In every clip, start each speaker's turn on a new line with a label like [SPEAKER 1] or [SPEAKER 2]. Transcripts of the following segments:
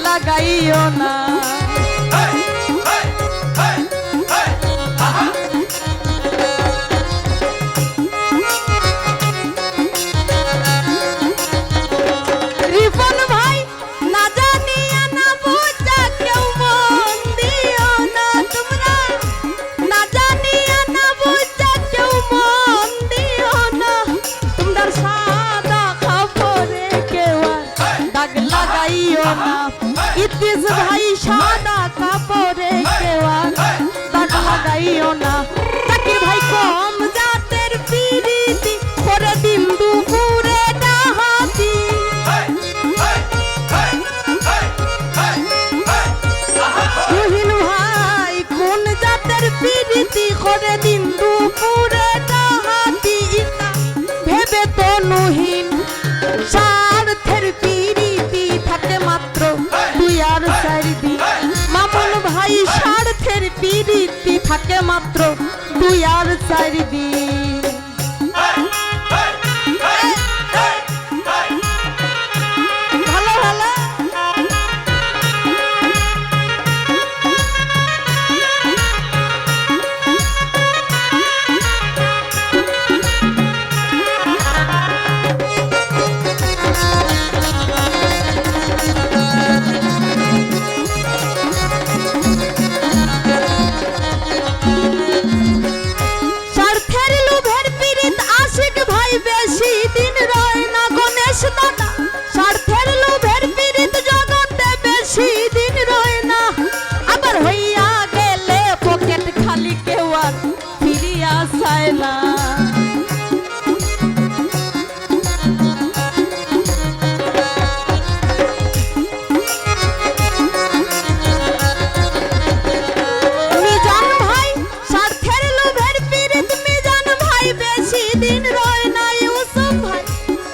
[SPEAKER 1] লাগাইও না। রিপন ভাই না জানিয়া না বুঝা কেউ মন দিও না, তোমরা না জানিয়া না বুঝা কেউ মন দিও না। তোমরা সাদা কাপড়ে কেউ দাগ লাগাইও না। ইতিস ভাই সাদা কাপড়ে কেউ দাগ লাগাইও না। জাকির ভাই কম জাতের পিরিতি করে দিন দুপুরে ডাহাতি। রহিন ভাই কোন জাতের পিরিতি করে দিন দুপুরে ডাহাতি। ভেবে তো নুহীন স্বার্থের পিরিতি থাকে মাত্র 2 আর 4 দিন। মামুন ভাই স্বার্থের পিরিতি থাকে মাত্র 2 আর 4 দিন। ভালো ভালো স্বার্থের লোভের পীড়িত আশিক ভাই বেশি দিন রয় না। গণেশ দাদা স্বার্থের লোভের পীড়িত জগতে বেশি দিন রয় না। আবার হইয়া গেলে পকেট খালি কেউ আর ফিরিয়া আসে না। মিজান ভাই স্বার্থের লোভের পীড়িত মিজান ভাই বেশি দিন রয় না। ইউসুফ ভাই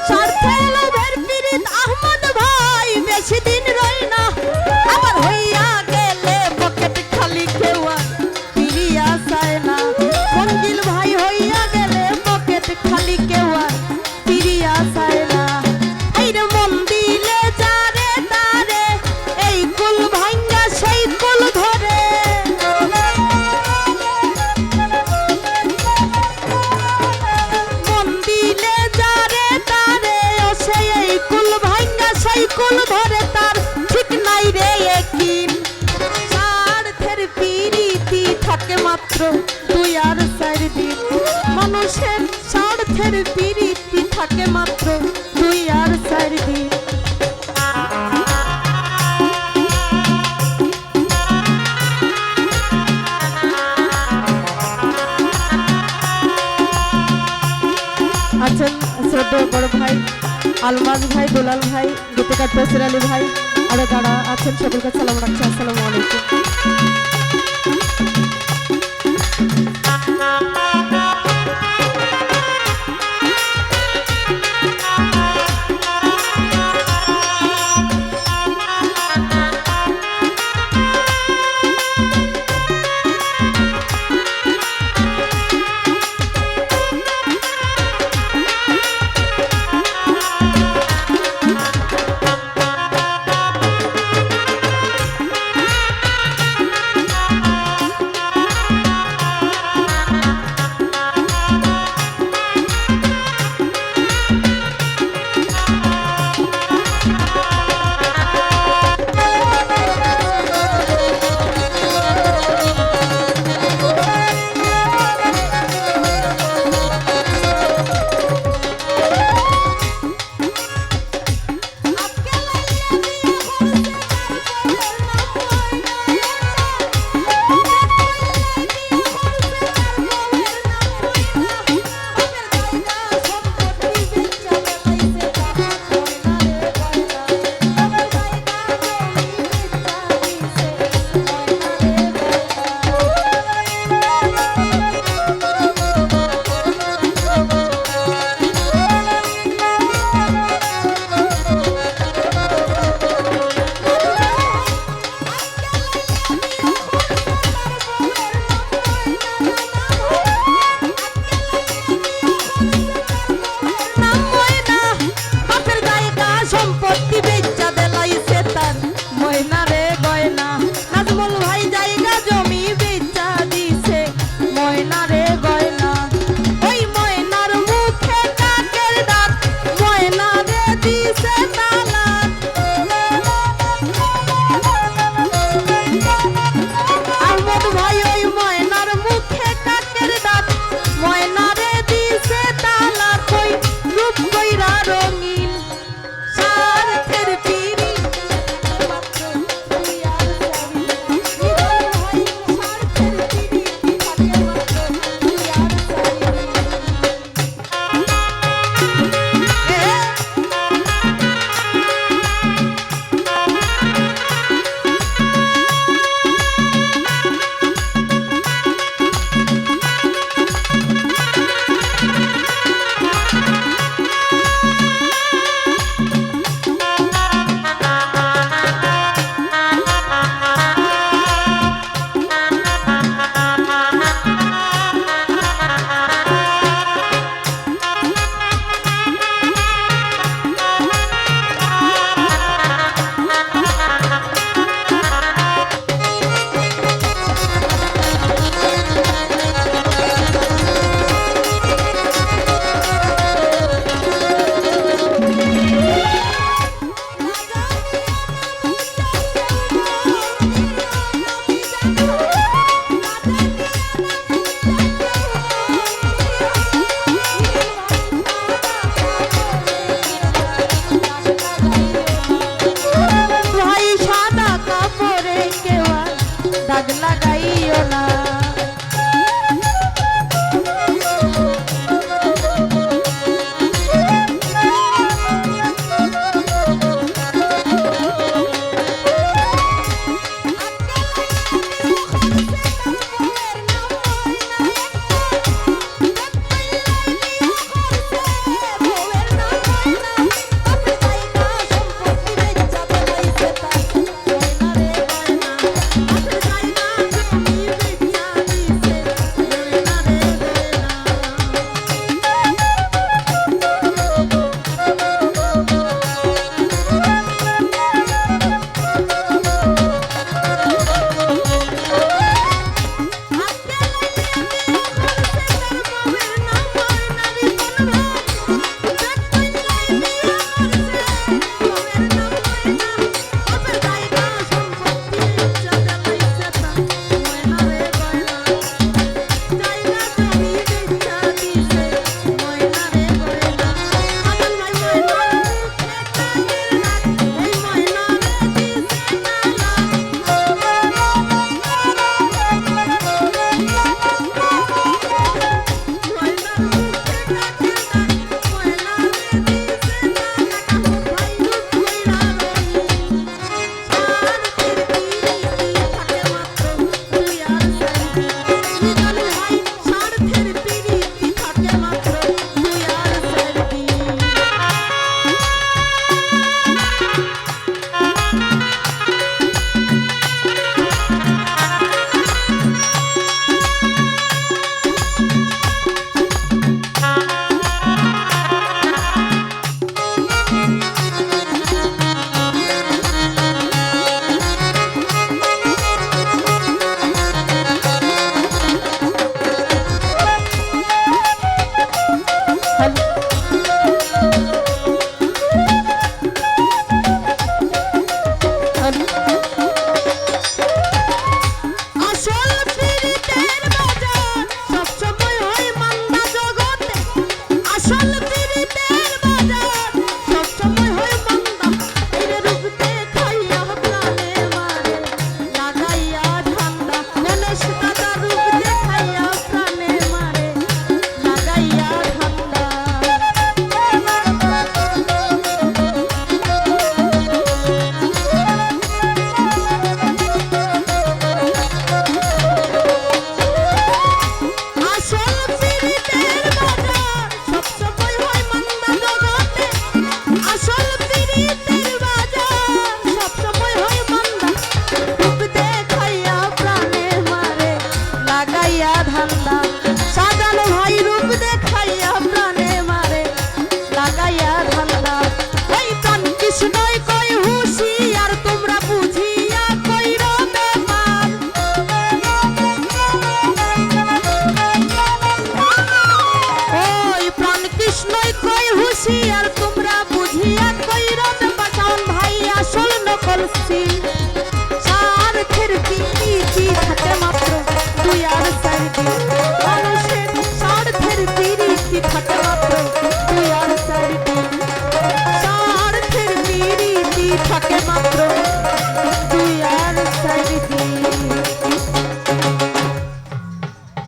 [SPEAKER 1] স্বার্থের লোভের পীড়িত আহমদ ভাই বেশি দিন রয় না। আবার হইয়া গেলে পকেট খালি কেউ আর ফিরিয়া আসে না। মঞ্জিল ভাই হইয়া গেলে পকেট খালি কেউ আর ফিরিয়া আসে না। আইরে মন দিলে যারে তারে এই কুল ভাঙ্গা সেই কুল ধরে। মন দিলে যারে তারে ও সেই এই কুল ভাঙ্গা সেই কুল ধরে। তার ঠিক নাই রে একিন স্বার্থের পিরিতি থাকে মাত্র 2 আর 4 দিন। মানুষের স্বার্থের পিরিতি থাকে মাত্র 2 আর 4 দিন। আছেন শ্রদ্ধেয় বড় ভাই আলমাজ ভাই, দুলাল ভাই, গীতিকার তসির আলী ভাই, আরো যারা আছেন সকলকে সালাম রাখছি। আসসালামু আলাইকুম। সে